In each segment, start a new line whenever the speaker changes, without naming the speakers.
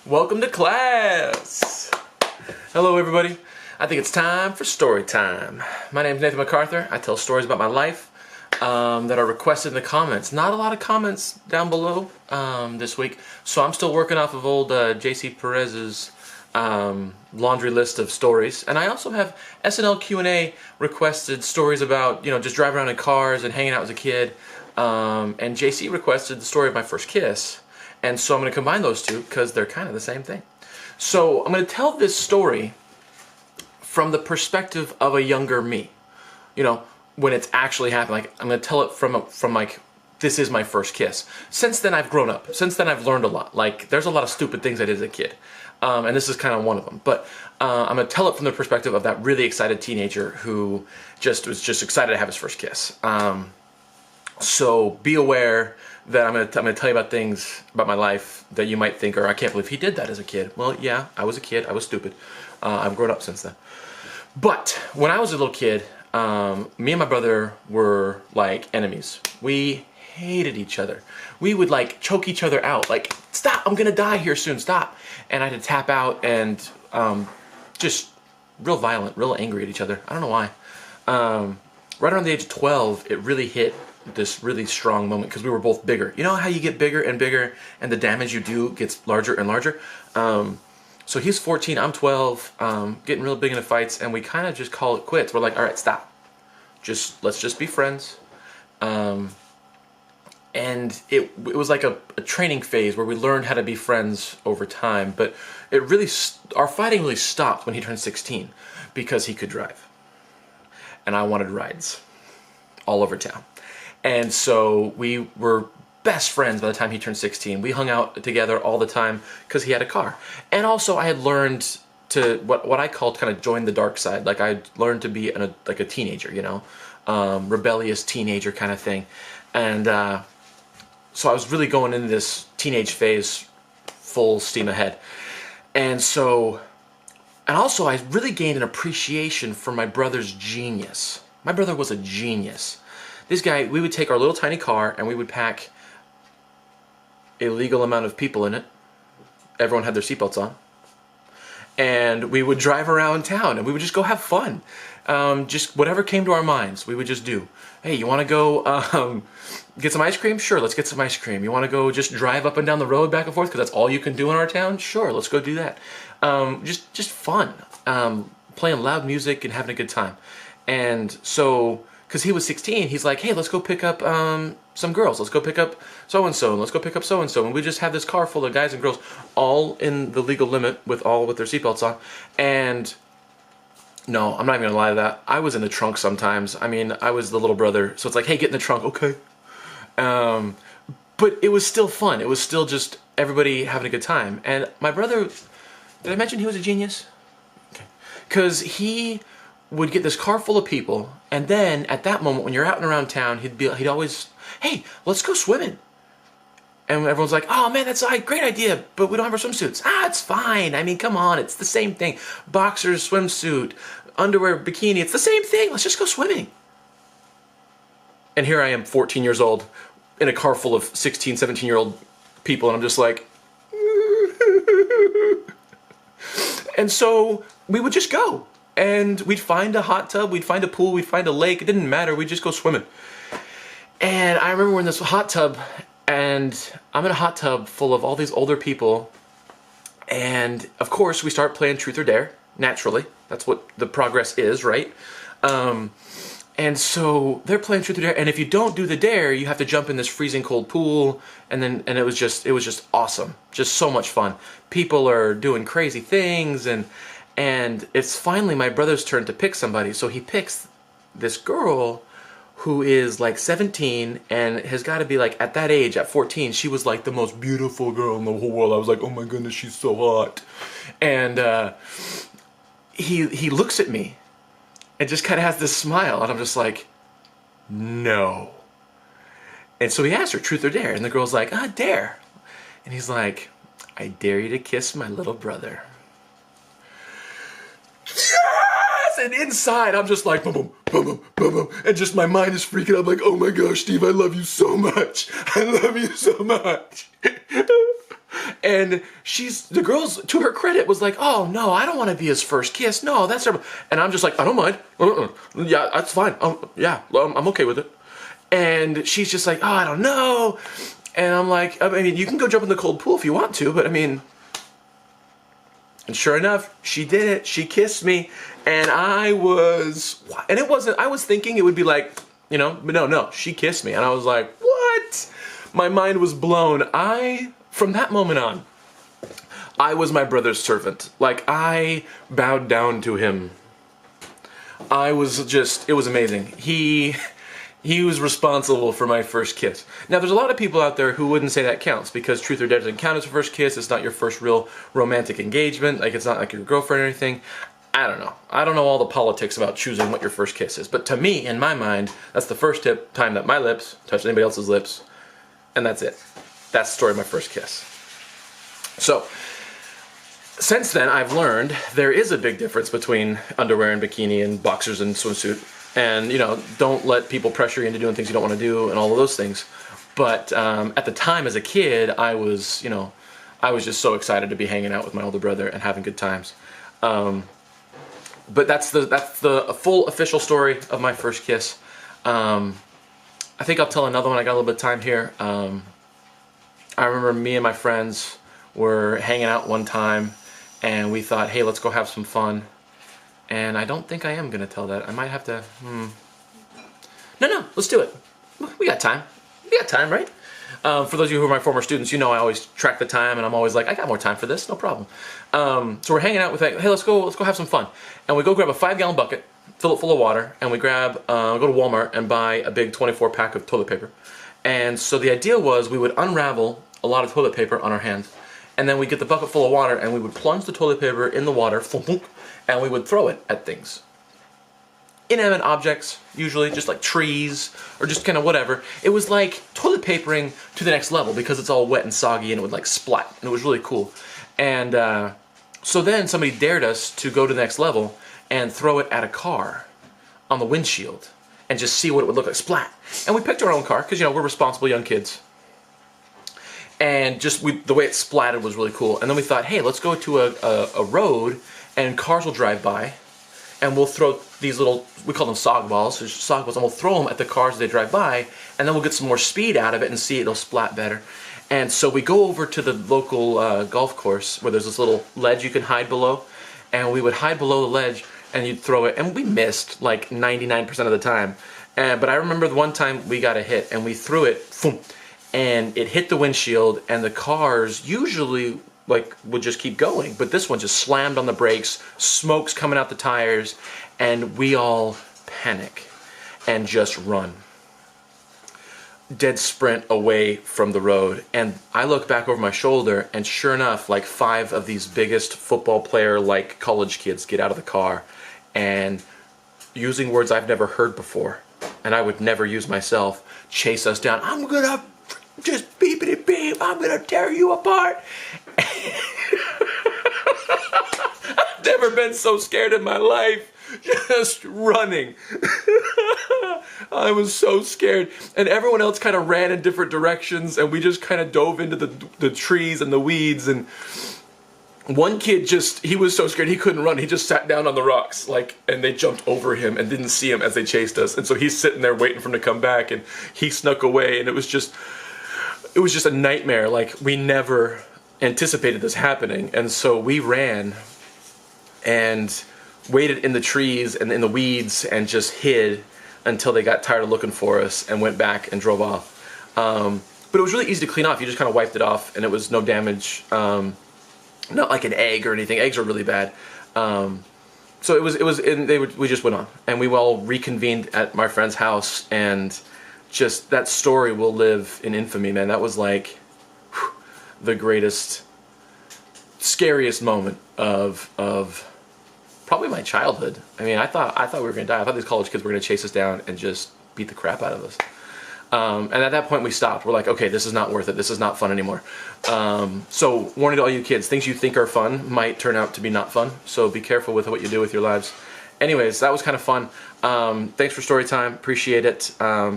Welcome to class! Hello everybody. I think it's time for story time. My name is Nathan MacArthur. I tell stories about my life that are requested in the comments. Not a lot of comments down below this week, so I'm still working off of old J.C. Perez's laundry list of stories. And I also have SNL Q&A requested stories about, just driving around in cars and hanging out as a kid. And JC requested the story of my first kiss. And so I'm going to combine those two because they're kind of the same thing. So I'm going to tell this story from the perspective of a younger me. When it's actually happened. Like, I'm going to tell it from like, this is my first kiss. Since then I've grown up. Since then I've learned a lot. Like, there's a lot of stupid things I did as a kid. And this is kind of one of them. But I'm going to tell it from the perspective of that really excited teenager who was just excited to have his first kiss. So be aware that I'm gonna tell you about things about my life that you might think, or I can't believe he did that as a kid. Well, yeah, I was a kid. I was stupid. I've grown up since then. But when I was a little kid, me and my brother were like enemies. We hated each other. We would like choke each other out. Like, stop! I'm gonna die here soon. Stop! And I had to tap out and just real violent, real angry at each other. I don't know why. Right around the age of 12, it really hit this really strong moment because we were both bigger. You know how you get bigger and bigger and the damage you do gets larger and larger? So he's 14, I'm 12, getting real big into fights, and we kind of just call it quits. We're like, all right, stop. Let's just be friends. And it was like a training phase where we learned how to be friends over time, but our fighting really stopped when he turned 16 because he could drive. And I wanted rides all over town. And so we were best friends by the time he turned 16. We hung out together all the time because he had a car. And also I had learned to, what I called kind of join the dark side. Like, I learned to be like a teenager, rebellious teenager kind of thing. And so I was really going into this teenage phase full steam ahead. And also I really gained an appreciation for my brother's genius. My brother was a genius. This guy, we would take our little tiny car and we would pack a legal amount of people in it. Everyone had their seatbelts on. And we would drive around town and we would just go have fun. Just whatever came to our minds, we would just do. Hey, you want to go get some ice cream? Sure, let's get some ice cream. You want to go just drive up and down the road back and forth because that's all you can do in our town? Sure, let's go do that. Just fun. Playing loud music and having a good time. And so, because he was 16, he's like, hey, let's go pick up some girls. Let's go pick up so-and-so, and let's go pick up so-and-so. And we just have this car full of guys and girls, all in the legal limit with their seatbelts on. And no, I'm not even going to lie to that. I was in the trunk sometimes. I mean, I was the little brother. So it's like, hey, get in the trunk. Okay. But it was still fun. It was still just everybody having a good time. And my brother, did I mention he was a genius? Okay. Because he would get this car full of people, and then at that moment when you're out and around town, he'd always, hey, let's go swimming. And everyone's like, oh man, that's a great idea, but we don't have our swimsuits. It's fine. I mean, come on, it's the same thing. Boxers, swimsuit, underwear, bikini, it's the same thing. Let's just go swimming. And here I am, 14 years old, in a car full of 16, 17-year-old people, and I'm just like, and so we would just go. And we'd find a hot tub, we'd find a pool, we'd find a lake, it didn't matter, we'd just go swimming. And I remember we're in this hot tub, and I'm in a hot tub full of all these older people, and of course we start playing Truth or Dare, naturally. That's what the progress is, right? And so they're playing Truth or Dare, and if you don't do the dare, you have to jump in this freezing cold pool, and it was just awesome. Just so much fun. People are doing crazy things, and it's finally my brother's turn to pick somebody. So he picks this girl who is like 17 and has got to be like, at that age, at 14, she was like the most beautiful girl in the whole world. I was like, oh my goodness, she's so hot. And he looks at me and just kind of has this smile. And I'm just like, no. And so he asked her, truth or dare? And the girl's like, dare. And he's like, I dare you to kiss my little brother. Yes! And inside, I'm just like, boom, boom, boom, boom, boom, boom. And just my mind is freaking out. I'm like, oh my gosh, Steve, I love you so much. I love you so much. And the girl's, to her credit, was like, oh no, I don't want to be his first kiss. No, that's terrible. And I'm just like, I don't mind. Yeah, that's fine. Yeah, I'm okay with it. And she's just like, oh, I don't know. And I'm like, I mean, you can go jump in the cold pool if you want to, but I mean, and sure enough, she did it. She kissed me, and I was thinking it would be like, you know, but no, she kissed me, and I was like, what? My mind was blown. From that moment on, I was my brother's servant. Like, I bowed down to him. It was amazing. He was responsible for my first kiss. Now, there's a lot of people out there who wouldn't say that counts, because truth or dare doesn't count as a first kiss. It's not your first real romantic engagement. Like, it's not like your girlfriend or anything. I don't know. I don't know all the politics about choosing what your first kiss is. But to me, in my mind, that's the first time that my lips touched anybody else's lips. And that's it. That's the story of my first kiss. So, since then, I've learned there is a big difference between underwear and bikini and boxers and swimsuit. And, you know, don't let people pressure you into doing things you don't want to do and all of those things. But at the time, as a kid, I was just so excited to be hanging out with my older brother and having good times. But that's the full official story of my first kiss. I think I'll tell another one. I got a little bit of time here. I remember me and my friends were hanging out one time, and we thought, hey, let's go have some fun. And I don't think I am going to tell that. I might have to, No, let's do it. We got time. We got time, right? For those of you who are my former students, you know I always track the time, and I'm always like, I got more time for this, no problem. So we're hanging out with, like, hey, let's go have some fun. And we go grab a 5-gallon bucket, fill it full of water, and we go to Walmart and buy a big 24-pack of toilet paper. And so the idea was we would unravel a lot of toilet paper on our hands, and then we'd get the bucket full of water, and we would plunge the toilet paper in the water, and we would throw it at things. Inanimate objects, usually, just like trees, or just kind of whatever. It was like toilet papering to the next level, because it's all wet and soggy, and it would like splat, and it was really cool. And so then somebody dared us to go to the next level and throw it at a car on the windshield, and just see what it would look like, splat. And we picked our own car, because, you know, we're responsible young kids. And just the way it splatted was really cool. And then we thought, hey, let's go to a road, and cars will drive by, and we'll throw these little, we call them Sogballs, and we'll throw them at the cars as they drive by, and then we'll get some more speed out of it and see it'll splat better. And so we go over to the local golf course where there's this little ledge you can hide below, and we would hide below the ledge, and you'd throw it, and we missed like 99% of the time. But I remember the one time we got a hit, and we threw it, and it hit the windshield, and the cars usually would just keep going, but this one just slammed on the brakes, smoke's coming out the tires, and we all panic and just run. Dead sprint away from the road, and I look back over my shoulder, and sure enough, like 5 of these biggest football player like college kids get out of the car, and using words I've never heard before, and I would never use myself, chase us down. I'm gonna just beepity beep, I'm gonna tear you apart. I've never been so scared in my life, just running. I was so scared, and everyone else kind of ran in different directions, and we just kind of dove into the trees and the weeds, and one kid he was so scared he couldn't run. He just sat down on the rocks, and they jumped over him and didn't see him as they chased us, and so he's sitting there waiting for him to come back, and he snuck away, and it was just a nightmare. Like, we never anticipated this happening, and so we ran and waited in the trees and in the weeds and just hid until they got tired of looking for us and went back and drove off. But it was really easy to clean off. You just kind of wiped it off, and it was no damage. Not like an egg or anything. Eggs are really bad. So we just went on, and we all reconvened at my friend's house, and just that story will live in infamy, man. That was like the greatest, scariest moment of probably my childhood. I mean, I thought we were gonna die. I thought these college kids were gonna chase us down and just beat the crap out of us. And at that point we stopped. We're like, okay, this is not worth it. This is not fun anymore. So warning to all you kids, things you think are fun might turn out to be not fun. So be careful with what you do with your lives. anyways, that was kind of fun. Thanks for story time. Appreciate it.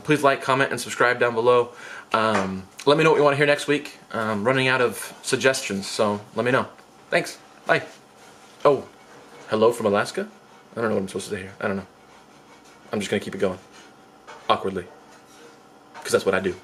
Please like, comment, and subscribe down below. Let me know what you want to hear next week. Running out of suggestions, so let me know. Thanks. Bye. Oh, hello from Alaska? I don't know what I'm supposed to say here. I don't know. I'm just going to keep it going. Awkwardly. Because that's what I do.